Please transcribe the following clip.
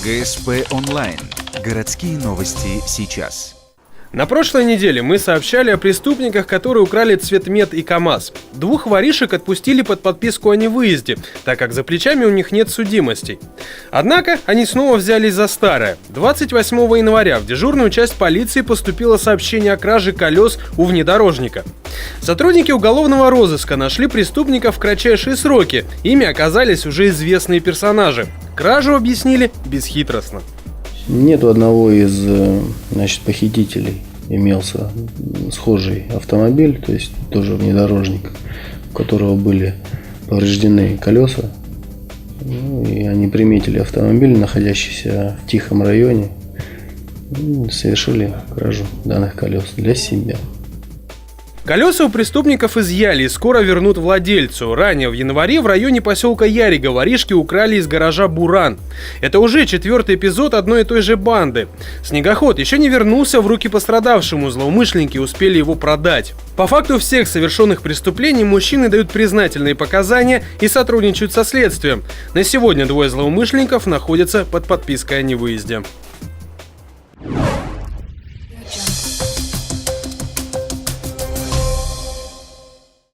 ГСП онлайн. Городские новости сейчас. На прошлой неделе мы сообщали о преступниках, которые украли цветмет и КАМАЗ. 2 воришек отпустили под подписку о невыезде, так как за плечами у них нет судимостей. Однако они снова взялись за старое. 28 января в дежурную часть полиции поступило сообщение о краже колес у внедорожника. Сотрудники уголовного розыска нашли преступников в кратчайшие сроки. Ими оказались уже известные персонажи. Кражу объяснили бесхитростно. Нет, у одного из похитителей имелся схожий автомобиль, то есть тоже внедорожник, у которого были повреждены колеса. И они приметили автомобиль, находящийся в тихом районе, и совершили кражу данных колес для себя. Колеса у преступников изъяли и скоро вернут владельцу. Ранее в январе в районе поселка Ярига воришки украли из гаража буран. Это уже 4-й эпизод одной и той же банды. Снегоход еще не вернулся в руки пострадавшему, злоумышленники успели его продать. По факту всех совершенных преступлений мужчины дают признательные показания и сотрудничают со следствием. На сегодня 2 злоумышленников находятся под подпиской о невыезде.